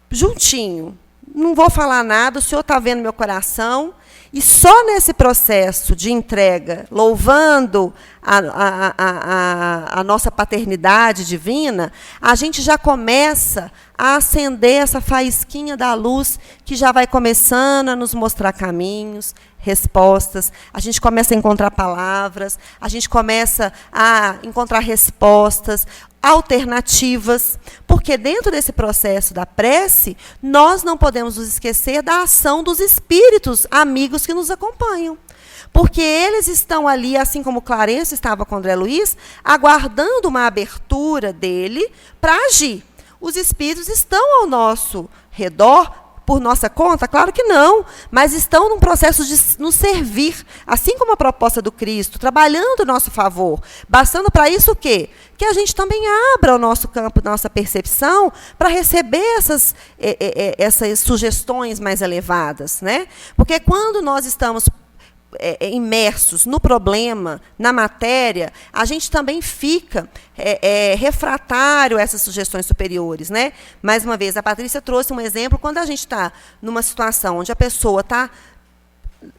juntinho. Não vou falar nada, o Senhor está vendo meu coração. E só nesse processo de entrega, louvando a nossa paternidade divina, a gente já começa a acender essa faísquinha da luz que já vai começando a nos mostrar caminhos, respostas, a gente começa a encontrar palavras, a gente começa a encontrar respostas, alternativas, porque dentro desse processo da prece, nós não podemos nos esquecer da ação dos espíritos amigos que nos acompanham. Porque eles estão ali, assim como Clarence estava com André Luiz, aguardando uma abertura dele para agir. Os espíritos estão ao nosso redor por nossa conta? Claro que não, mas estão num processo de nos servir, assim como a proposta do Cristo, trabalhando em nosso favor. Bastando para isso o quê? Que a gente também abra o nosso campo, nossa percepção, para receber essas sugestões mais elevadas, né? Porque quando nós estamos imersos no problema, na matéria, a gente também fica refratário a essas sugestões superiores, né? Mais uma vez, a Patrícia trouxe um exemplo, quando a gente está numa situação onde a pessoa está...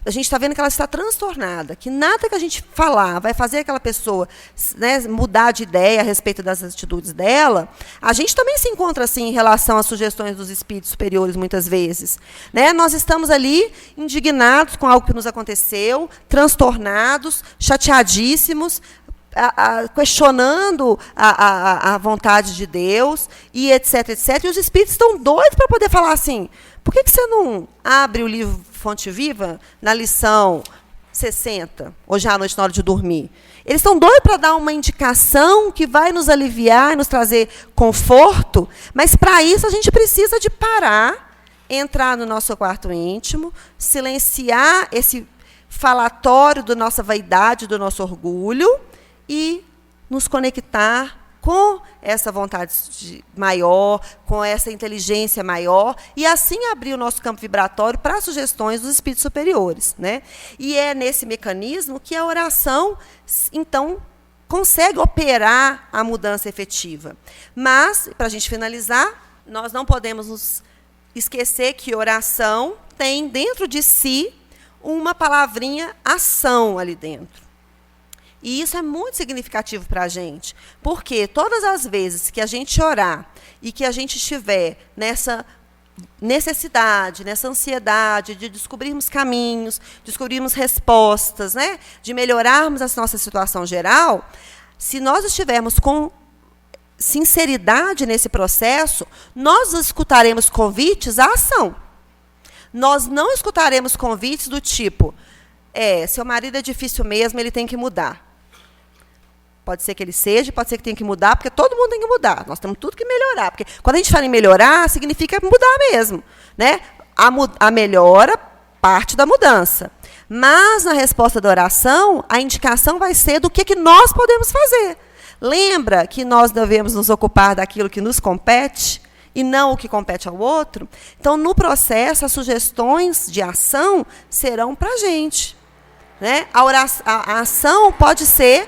A gente está vendo que ela está transtornada, que nada que a gente falar vai fazer aquela pessoa, né, mudar de ideia a respeito das atitudes dela. A gente também se encontra assim em relação às sugestões dos espíritos superiores, muitas vezes. Né? Nós estamos ali indignados com algo que nos aconteceu, transtornados, chateadíssimos, questionando a vontade de Deus, e etc, etc. E os espíritos estão doidos para poder falar assim: por que você não abre o livro Fonte Viva na lição 60, hoje à noite, na hora de dormir? Eles estão doidos para dar uma indicação que vai nos aliviar e nos trazer conforto, mas, para isso, a gente precisa de parar, entrar no nosso quarto íntimo, silenciar esse falatório da nossa vaidade, do nosso orgulho, e nos conectar com essa vontade maior, com essa inteligência maior, e assim abrir o nosso campo vibratório para sugestões dos espíritos superiores, né? E é nesse mecanismo que a oração, então, consegue operar a mudança efetiva. Mas, para a gente finalizar, nós não podemos nos esquecer que oração tem dentro de si uma palavrinha ação ali dentro. E isso é muito significativo para a gente, porque todas as vezes que a gente orar e que a gente estiver nessa necessidade, nessa ansiedade de descobrirmos caminhos, descobrirmos respostas, né, de melhorarmos a nossa situação geral, se nós estivermos com sinceridade nesse processo, nós escutaremos convites à ação. Nós não escutaremos convites do tipo: seu marido é difícil mesmo, ele tem que mudar. Pode ser que ele seja, pode ser que tenha que mudar, porque todo mundo tem que mudar. Nós temos tudo que melhorar. Porque quando a gente fala em melhorar, significa mudar mesmo. Né? A melhora parte da mudança. Mas, na resposta da oração, a indicação vai ser do que nós podemos fazer. Lembra que nós devemos nos ocupar daquilo que nos compete e não o que compete ao outro? Então, no processo, as sugestões de ação serão para a gente. Né? A ação pode ser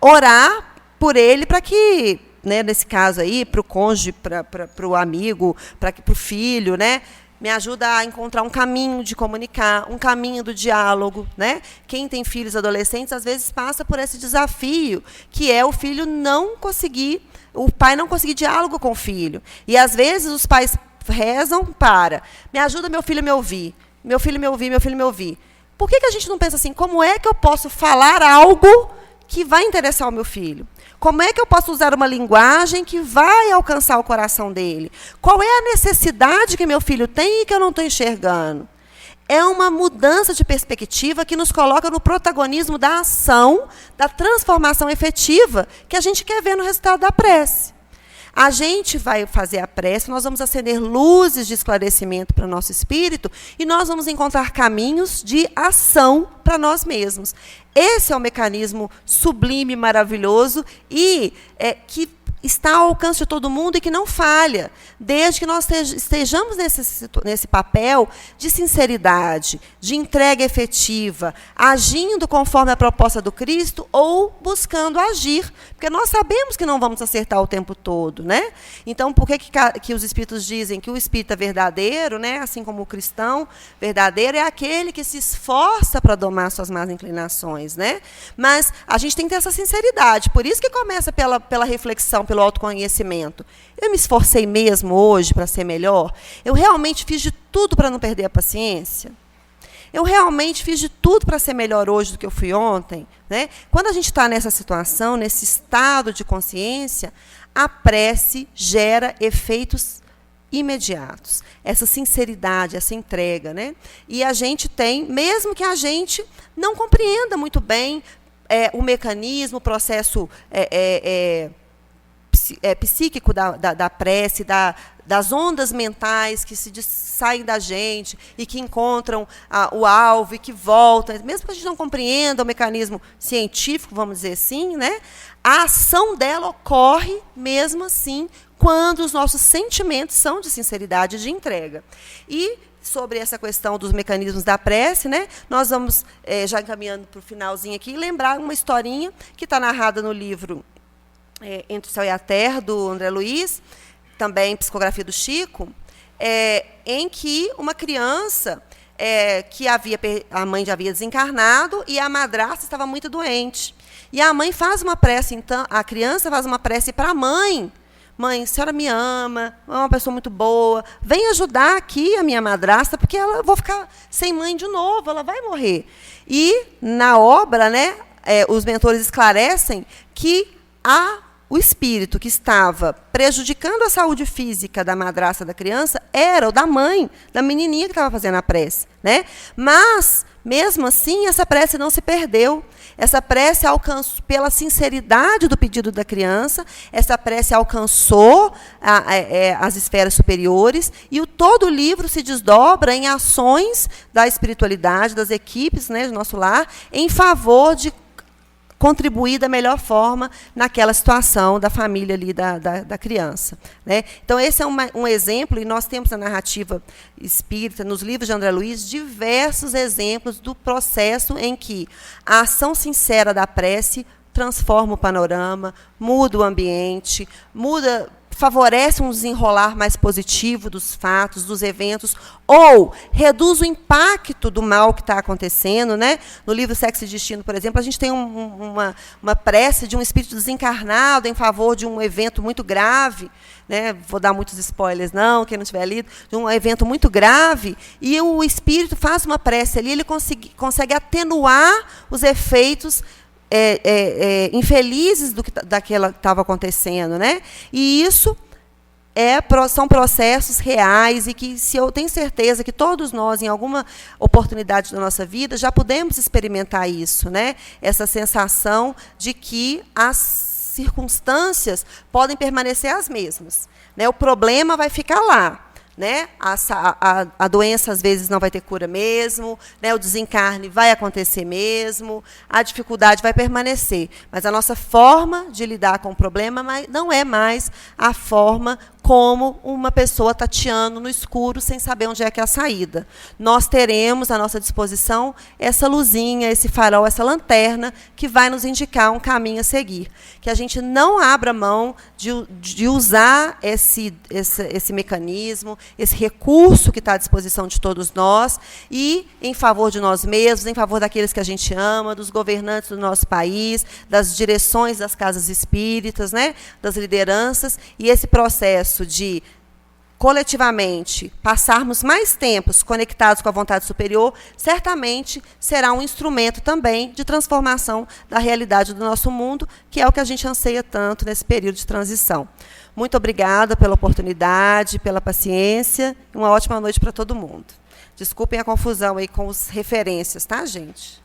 orar por ele para que, né, nesse caso aí, para o cônjuge, para o amigo, para o filho, né, me ajuda a encontrar um caminho de comunicar, um caminho do diálogo. Né? Quem tem filhos adolescentes, às vezes, passa por esse desafio, que é o filho não conseguir, o pai não conseguir diálogo com o filho. E, às vezes, os pais rezam para: me ajuda meu filho a me ouvir, meu filho me ouvir, meu filho me ouvir. Por que a gente não pensa assim: como é que eu posso falar algo que vai interessar o meu filho? Como é que eu posso usar uma linguagem que vai alcançar o coração dele? Qual é a necessidade que meu filho tem e que eu não estou enxergando? É uma mudança de perspectiva que nos coloca no protagonismo da ação, da transformação efetiva que a gente quer ver no resultado da prece. A gente vai fazer a prece, nós vamos acender luzes de esclarecimento para o nosso espírito e nós vamos encontrar caminhos de ação para nós mesmos. Esse é um mecanismo sublime, maravilhoso e que está ao alcance de todo mundo e que não falha, desde que nós estejamos nesse papel de sinceridade, de entrega efetiva, agindo conforme a proposta do Cristo ou buscando agir, porque nós sabemos que não vamos acertar o tempo todo. Né? Então, por que os espíritos dizem que o espírita verdadeiro, né, assim como o cristão verdadeiro, é aquele que se esforça para domar suas más inclinações? Né? Mas a gente tem que ter essa sinceridade, por isso que começa pela reflexão, pelo autoconhecimento. Eu me esforcei mesmo hoje para ser melhor? Eu realmente fiz de tudo para não perder a paciência? Eu realmente fiz de tudo para ser melhor hoje do que eu fui ontem? Né? Quando a gente está nessa situação, nesse estado de consciência, a prece gera efeitos imediatos. Essa sinceridade, essa entrega. Né? E a gente tem, mesmo que a gente não compreenda muito bem o mecanismo, o processo psíquico da prece, das ondas mentais que saem da gente e que encontram o alvo e que voltam, mesmo que a gente não compreenda o mecanismo científico, vamos dizer assim, né, a ação dela ocorre mesmo assim quando os nossos sentimentos são de sinceridade e de entrega. E sobre essa questão dos mecanismos da prece, né, nós vamos, já encaminhando para o finalzinho aqui, lembrar uma historinha que está narrada no livro Entre o Céu e a Terra, do André Luiz, também Psicografia do Chico, em que uma criança, a mãe já havia desencarnado e a madrasta estava muito doente. E a mãe faz uma prece, então, a criança faz uma prece para a mãe. Mãe, a senhora me ama, é uma pessoa muito boa, vem ajudar aqui a minha madrasta, porque eu vou ficar sem mãe de novo, ela vai morrer. E, na obra, né, os mentores esclarecem que o espírito que estava prejudicando a saúde física da madrasta da criança era o da mãe, da menininha que estava fazendo a prece, né? Mas, mesmo assim, essa prece não se perdeu. Essa prece alcançou, pela sinceridade do pedido da criança, essa prece alcançou as esferas superiores, e todo o livro se desdobra em ações da espiritualidade, das equipes, né, do nosso lar, em favor de contribuir da melhor forma naquela situação da família ali, da criança, né? Então, esse é um exemplo, e nós temos na narrativa espírita, nos livros de André Luiz, diversos exemplos do processo em que a ação sincera da prece transforma o panorama, muda o ambiente, favorece um desenrolar mais positivo dos fatos, dos eventos, ou reduz o impacto do mal que está acontecendo, né? No livro Sexo e Destino, por exemplo, a gente tem uma prece de um espírito desencarnado em favor de um evento muito grave, né? Vou dar muitos spoilers, não, quem não tiver lido, de um evento muito grave, e o espírito faz uma prece ali, ele consegue atenuar os efeitos infelizes daquilo que estava acontecendo, né? E isso são processos reais e que, se eu tenho certeza que todos nós, em alguma oportunidade da nossa vida, já pudemos experimentar isso, né? Essa sensação de que as circunstâncias podem permanecer as mesmas, né? O problema vai ficar lá, né? A doença, às vezes, não vai ter cura mesmo, né? O desencarne vai acontecer mesmo, a dificuldade vai permanecer. Mas a nossa forma de lidar com o problema não é mais a forma como uma pessoa tateando no escuro sem saber onde é que é a saída. Nós teremos à nossa disposição essa luzinha, esse farol, essa lanterna que vai nos indicar um caminho a seguir. Que a gente não abra mão de usar esse mecanismo, esse recurso que está à disposição de todos nós, e em favor de nós mesmos, em favor daqueles que a gente ama, dos governantes do nosso país, das direções das casas espíritas, né, das lideranças, e esse processo de, coletivamente, passarmos mais tempos conectados com a vontade superior, certamente será um instrumento também de transformação da realidade do nosso mundo, que é o que a gente anseia tanto nesse período de transição. Muito obrigada pela oportunidade, pela paciência, e uma ótima noite para todo mundo. Desculpem a confusão aí com as referências, tá, gente?